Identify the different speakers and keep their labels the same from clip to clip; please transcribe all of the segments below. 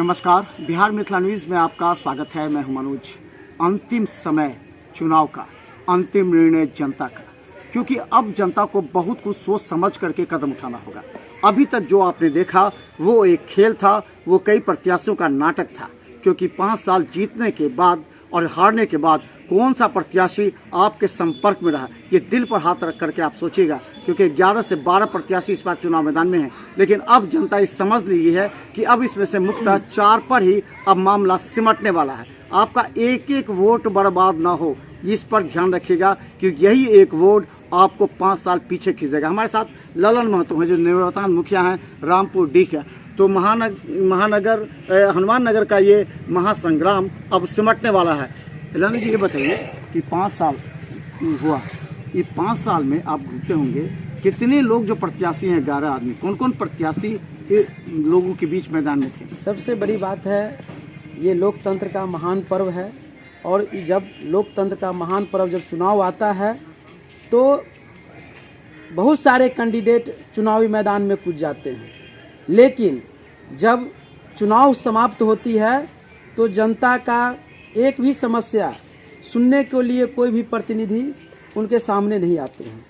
Speaker 1: नमस्कार, बिहार मिथिला न्यूज़ में आपका स्वागत है। मैं हूं मनोज। अंतिम समय चुनाव का, अंतिम निर्णय जनता का, क्योंकि अब जनता को बहुत कुछ सोच समझ करके कदम उठाना होगा। अभी तक जो आपने देखा वो एक खेल था, वो कई प्रत्याशियों का नाटक था, क्योंकि 5 साल जीतने के बाद और हारने के बाद कौन सा प्रत्याशी आपके संपर्क में रहा, ये दिल पर हाथ रख करके आप सोचिएगा, क्योंकि 11 से 12 प्रत्याशी इस बार चुनाव मैदान में हैं। लेकिन अब जनता ये समझ ली है कि अब इसमें से मुख्यतः 4 पर ही अब मामला सिमटने वाला है। आपका एक एक वोट बर्बाद ना हो, इस पर ध्यान रखिएगा, क्योंकि यही एक वोट आपको 5 साल पीछे खींच देगा। हमारे साथ ललन महतो हैं, जो निवर्तमान मुखिया हैं रामपुर डी का। तो महानगर हनुमान नगर का ये महासंग्राम अब सिमटने वाला है। ललन जी, ये बताइए कि 5 साल हुआ, ये 5 साल में आप घूमते होंगे, कितने लोग जो प्रत्याशी हैं, 11 आदमी, कौन कौन प्रत्याशी लोगों के बीच मैदान में थे?
Speaker 2: सबसे बड़ी बात है, ये लोकतंत्र का महान पर्व है, और जब लोकतंत्र का महान पर्व जब चुनाव आता है तो बहुत सारे कैंडिडेट चुनावी मैदान में कूद जाते हैं। लेकिन जब चुनाव समाप्त होती है तो जनता का एक भी समस्या सुनने के लिए कोई भी प्रतिनिधि उनके सामने नहीं आते हैं।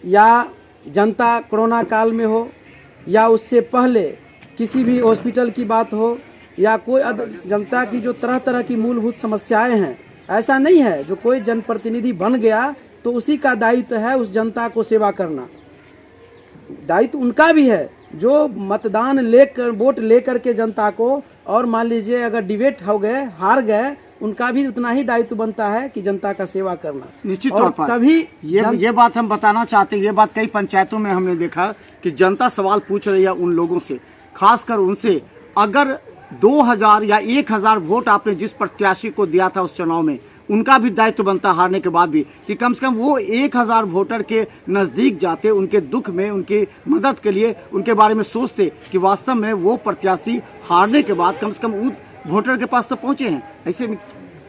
Speaker 2: या जनता कोरोना काल में हो, या उससे पहले किसी भी हॉस्पिटल की बात हो, या कोई जनता की जो तरह तरह की मूलभूत समस्याएं हैं, ऐसा नहीं है जो कोई जनप्रतिनिधि बन गया तो उसी का दायित्व है उस जनता को सेवा करना। दायित्व उनका भी है जो मतदान लेकर, वोट लेकर के जनता को, और मान लीजिए अगर डिबेट हो गए, हार गए, उनका भी उतना ही दायित्व बनता है कि जनता का सेवा करना।
Speaker 1: निश्चित तौर पर
Speaker 2: कभी
Speaker 1: ये बात हम बताना चाहते हैं। ये बात कई पंचायतों में हमने देखा कि जनता सवाल पूछ रही है उन लोगों से, खासकर उनसे, अगर 2000 या 1000 वोट आपने जिस प्रत्याशी को दिया था उस चुनाव में, उनका भी दायित्व बनता हारने के बाद भी कि कम से कम वो 1000 वोटर के नज़दीक जाते, उनके दुख में, उनकी मदद के लिए उनके बारे में सोचते कि वास्तव में वो प्रत्याशी हारने के बाद कम से कम उस वोटर के पास तो पहुंचे हैं। ऐसे में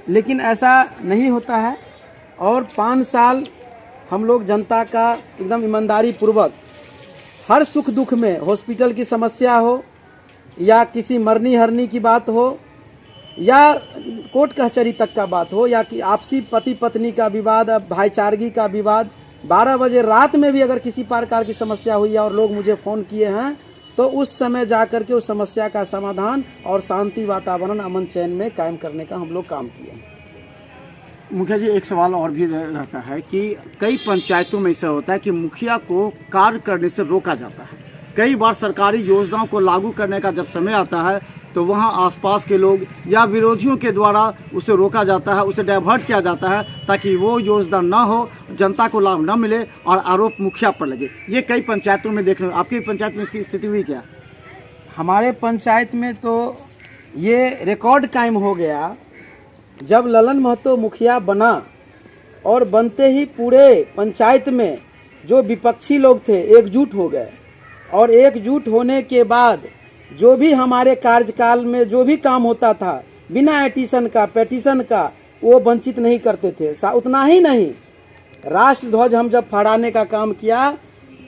Speaker 2: लेकिन ऐसा नहीं होता है। और 5 साल हम लोग जनता का एकदम ईमानदारी पूर्वक हर सुख दुख में, हॉस्पिटल की समस्या हो, या किसी मरनी हरनी की बात हो, या कोर्ट कचहरी तक का बात हो, या कि आपसी पति पत्नी का विवाद, भाईचारगी का विवाद, 12 बजे रात में भी अगर किसी प्रकार की समस्या हुई है और लोग मुझे फ़ोन किए हैं, तो उस समय जाकर के उस समस्या का समाधान और शांति वातावरण, अमन चैन में कायम करने का हम लोग काम किए हैं।
Speaker 1: मुखिया जी, एक सवाल और भी रहता है कि कई पंचायतों में ऐसा होता है कि मुखिया को कार्य करने से रोका जाता है। कई बार सरकारी योजनाओं को लागू करने का जब समय आता है तो वहां आसपास के लोग या विरोधियों के द्वारा उसे रोका जाता है, उसे डाइवर्ट किया जाता है, ताकि वो योजना ना हो, जनता को लाभ न मिले और आरोप मुखिया पर लगे। ये कई पंचायतों में देखने, आपकी पंचायत में ऐसी स्थिति हुई क्या?
Speaker 2: हमारे पंचायत में तो ये रिकॉर्ड कायम हो गया, जब ललन महतो मुखिया बना और बनते ही पूरे पंचायत में जो विपक्षी लोग थे एकजुट हो गए, और एकजुट होने के बाद जो भी हमारे कार्यकाल में जो भी काम होता था, बिना एडिशन का, पेटिशन का, वो वंचित नहीं करते थे। उतना ही नहीं, राष्ट्र ध्वज हम जब फहराने का काम किया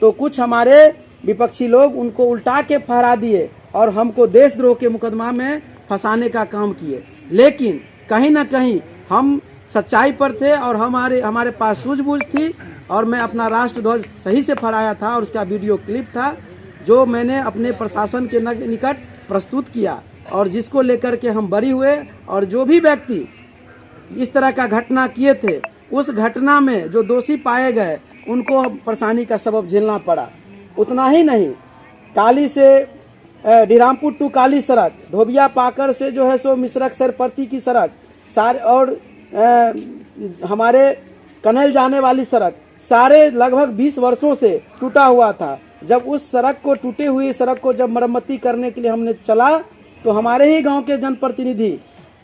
Speaker 2: तो कुछ हमारे विपक्षी लोग उनको उल्टा के फहरा दिए और हमको देशद्रोह के मुकदमा में फंसाने का काम किए। लेकिन कहीं ना कहीं हम सच्चाई पर थे और हमारे पास सूझबूझ थी, और मैं अपना राष्ट्र ध्वज सही से फहराया था, और उसका वीडियो क्लिप था जो मैंने अपने प्रशासन के निकट प्रस्तुत किया, और जिसको लेकर के हम बरी हुए। और जो भी व्यक्ति इस तरह का घटना किए थे, उस घटना में जो दोषी पाए गए उनको परेशानी का सबब झेलना पड़ा। उतना ही नहीं, काली से डिरामपुर टू काली सड़क, धोबिया पाकर से जो है सो मिश्रक सरपति की सड़क, और हमारे कनेल जाने वाली सड़क, सारे लगभग 20 वर्षों से टूटा हुआ था। जब उस सड़क को, टूटे हुई सड़क को जब मरम्मती करने के लिए हमने चला, तो हमारे ही गांव के जनप्रतिनिधि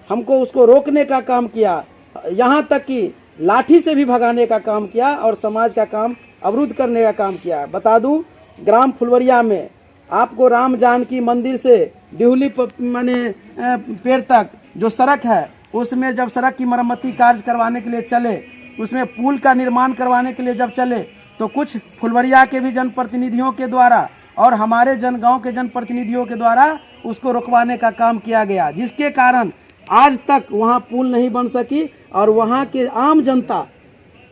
Speaker 2: हमको उसको रोकने का काम किया, यहाँ तक कि लाठी से भी भगाने का काम किया और समाज का काम अवरुद्ध करने का काम किया। बता दूं, ग्राम फुलवरिया में आपको राम जानकी मंदिर से डिहुली माने पेड़ तक जो सड़क है, उसमें जब सड़क की मरम्मती कार्य करवाने के लिए चले, उसमें पुल का निर्माण करवाने के लिए जब चले, तो कुछ फुलवरिया के भी जनप्रतिनिधियों के द्वारा और हमारे जनगांव के जनप्रतिनिधियों के द्वारा उसको रुकवाने का काम किया गया, जिसके कारण आज तक वहाँ पुल नहीं बन सकी और वहाँ के आम जनता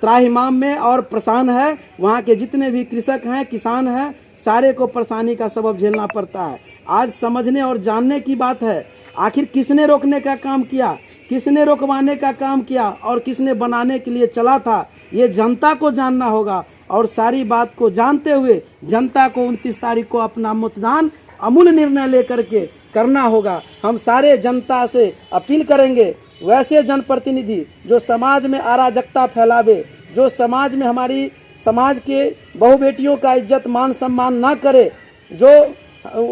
Speaker 2: त्राहिमाम में और परेशान है। वहाँ के जितने भी कृषक हैं, किसान हैं, सारे को परेशानी का सबब झेलना पड़ता है। आज समझने और जानने की बात है, आखिर किसने रोकने का काम किया, किसने रोकवाने का काम किया और किसने बनाने के लिए चला था, ये जनता को जानना होगा। और सारी बात को जानते हुए जनता को 29 तारीख को अपना मतदान अमूल्य निर्णय लेकर के करना होगा। हम सारे जनता से अपील करेंगे, वैसे जनप्रतिनिधि जो समाज में अराजकता फैलावे, जो समाज में हमारी समाज के बहु बेटियों का इज्जत मान सम्मान ना करे, जो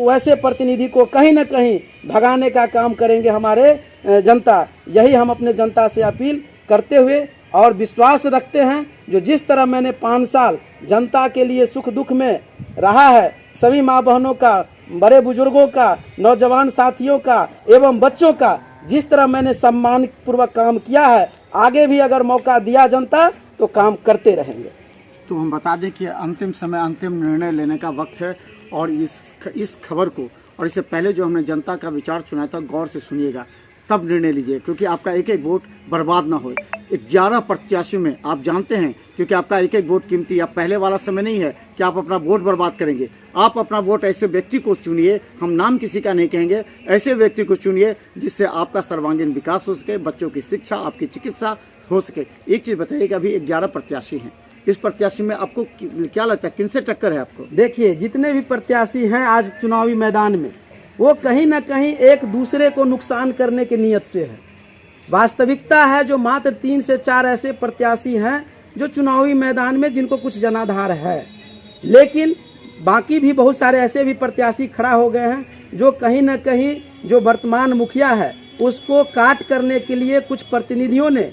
Speaker 2: वैसे प्रतिनिधि को कहीं न कहीं भगाने का काम करेंगे हमारे जनता। यही हम अपने जनता से अपील करते हुए और विश्वास रखते हैं, जो जिस तरह मैंने 5 साल जनता के लिए सुख दुख में रहा है, सभी माँ बहनों का, बड़े बुजुर्गों का, नौजवान साथियों का एवं बच्चों का जिस तरह मैंने सम्मान पूर्वक काम किया है, आगे भी अगर मौका दिया जनता तो काम करते रहेंगे।
Speaker 1: तो हम बता दें कि अंतिम समय, अंतिम निर्णय लेने का वक्त है और इस खबर को और इससे पहले जो हमने जनता का विचार सुनाया था, गौर से सुनिएगा, तब निर्णय लीजिए, क्योंकि आपका एक एक वोट बर्बाद ना हो। 11 प्रत्याशी में आप जानते हैं, क्योंकि आपका एक एक वोट कीमती। अब पहले वाला समय नहीं है कि आप अपना वोट बर्बाद करेंगे। आप अपना वोट ऐसे व्यक्ति को चुनिए, हम नाम किसी का नहीं कहेंगे, ऐसे व्यक्ति को चुनिए जिससे आपका सर्वांगीण विकास हो सके, बच्चों की शिक्षा, आपकी चिकित्सा हो सके। एक चीज़ बताइए कि अभी 11 प्रत्याशी हैं, इस प्रत्याशी में आपको क्या लगता है, किनसे टक्कर है आपको?
Speaker 2: देखिए, जितने भी प्रत्याशी हैं आज चुनावी मैदान में, वो कहीं न कहीं एक दूसरे को नुकसान करने की नीयत से है। वास्तविकता है जो मात्र 3 से 4 ऐसे प्रत्याशी हैं जो चुनावी मैदान में जिनको कुछ जनाधार है, लेकिन बाकी भी बहुत सारे ऐसे भी प्रत्याशी खड़ा हो गए हैं जो कहीं न कहीं जो वर्तमान मुखिया है उसको काट करने के लिए कुछ प्रतिनिधियों ने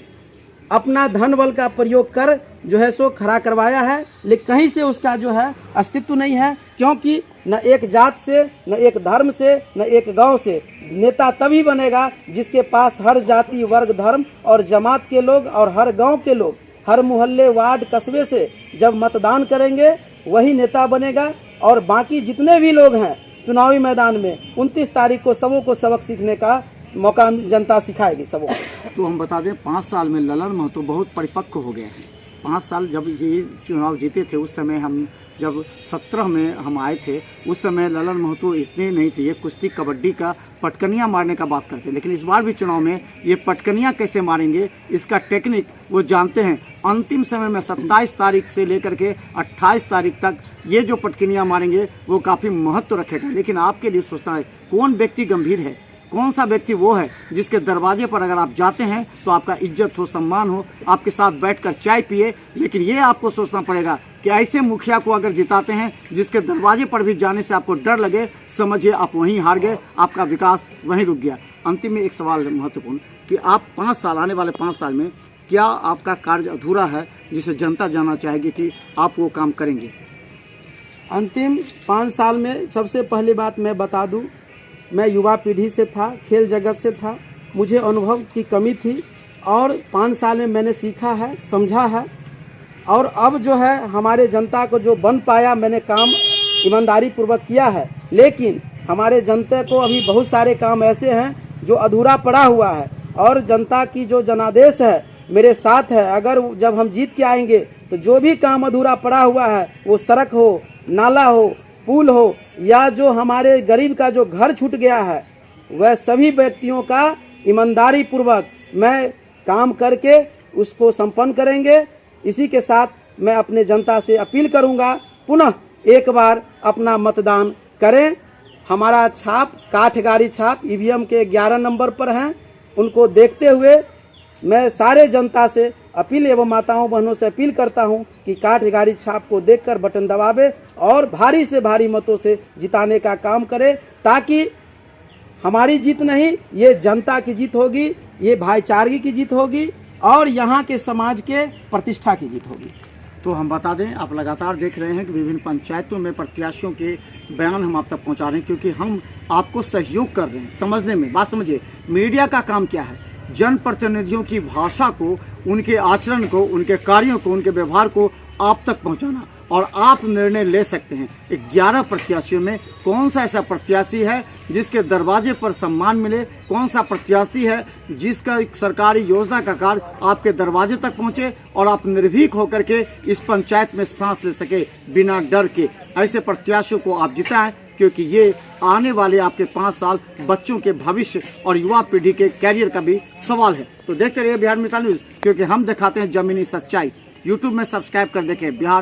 Speaker 2: अपना धन बल का प्रयोग कर जो है सो खड़ा करवाया है, लेकिन कहीं से उसका जो है अस्तित्व नहीं है, क्योंकि न एक जात से, न एक धर्म से, न एक गांव से नेता तभी बनेगा जिसके पास हर जाति, वर्ग, धर्म और जमात के लोग और हर गांव के लोग, हर मोहल्ले, वार्ड, कस्बे से जब मतदान करेंगे वही नेता बनेगा। और बाकी जितने भी लोग हैं चुनावी मैदान में 29 तारीख को सबों को सबक सीखने का मौका जनता सिखाएगी सबों को।
Speaker 1: तो हम बता दें 5 साल में ललन महतो बहुत परिपक्व हो गए हैं। 5 साल जब ये चुनाव जीते थे, उस समय हम जब 17 में हम आए थे, उस समय ललन महतो इतने नहीं थे। ये कुश्ती, कबड्डी का पटकनियाँ मारने का बात करते, लेकिन इस बार भी चुनाव में ये पटकनियाँ कैसे मारेंगे इसका टेक्निक वो जानते हैं। अंतिम समय में 27 तारीख से लेकर के 28 तारीख तक ये जो पटकनियाँ मारेंगे वो काफ़ी महत्व रखेगा। लेकिन आपके लिए सोचना है कौन व्यक्ति गंभीर है, कौन सा व्यक्ति वो है जिसके दरवाजे पर अगर आप जाते हैं तो आपका इज्जत हो, सम्मान हो, आपके साथ बैठकर चाय पिए। लेकिन ये आपको सोचना पड़ेगा कि ऐसे मुखिया को अगर जिताते हैं जिसके दरवाजे पर भी जाने से आपको डर लगे, समझिए आप वहीं हार गए, आपका विकास वहीं रुक गया। अंतिम में एक सवाल महत्वपूर्ण कि आप 5 साल, आने वाले 5 साल में क्या आपका कार्य अधूरा है जिसे जनता जानना चाहेगी कि आप वो काम करेंगे?
Speaker 2: अंतिम 5 साल में सबसे पहली बात मैं बता दूं, मैं युवा पीढ़ी से था, खेल जगत से था, मुझे अनुभव की कमी थी और 5 साल में मैंने सीखा है, समझा है और अब जो है हमारे जनता को जो बन पाया मैंने काम ईमानदारी पूर्वक किया है। लेकिन हमारे जनता को अभी बहुत सारे काम ऐसे हैं जो अधूरा पड़ा हुआ है और जनता की जो जनादेश है मेरे साथ है। अगर जब हम जीत के आएंगे तो जो भी काम अधूरा पड़ा हुआ है, वो सड़क हो, नाला हो, पुल हो या जो हमारे गरीब का जो घर छूट गया है, वह सभी व्यक्तियों का ईमानदारी पूर्वक मैं काम करके उसको संपन्न करेंगे। इसी के साथ मैं अपने जनता से अपील करूंगा, पुनः एक बार अपना मतदान करें। हमारा छाप काठगाड़ी छाप ईवीएम के 11 नंबर पर हैं, उनको देखते हुए मैं सारे जनता से अपील एवं माताओं बहनों से अपील करता हूं कि काठगाड़ी छाप को देखकर बटन दबावे और भारी से भारी मतों से जिताने का काम करें, ताकि हमारी जीत नहीं, ये जनता की जीत होगी, ये भाईचारगी की जीत होगी और यहाँ के समाज के प्रतिष्ठा की जीत होगी।
Speaker 1: तो हम बता दें, आप लगातार देख रहे हैं कि विभिन्न पंचायतों में प्रत्याशियों के बयान हम आप तक पहुंचा रहे हैं, क्योंकि हम आपको सहयोग कर रहे हैं समझने में। बात समझिए, मीडिया का काम क्या है? जनप्रतिनिधियों की भाषा को, उनके आचरण को, उनके कार्यों को, उनके व्यवहार को आप तक पहुंचाना। और आप निर्णय ले सकते हैं 11 प्रत्याशियों में कौन सा ऐसा प्रत्याशी है जिसके दरवाजे पर सम्मान मिले, कौन सा प्रत्याशी है जिसका एक सरकारी योजना का कार्य आपके दरवाजे तक पहुंचे और आप निर्भीक होकर के इस पंचायत में सांस ले सके बिना डर के। ऐसे प्रत्याशियों को आप जिताएं, क्योंकि ये आने वाले आपके 5 साल बच्चों के भविष्य और युवा पीढ़ी के कैरियर का भी सवाल है। तो देखते रहिए बिहार मित्र न्यूज, क्योंकि हम दिखाते हैं जमीनी सच्चाई। यूट्यूब में सब्सक्राइब कर देखें बिहार।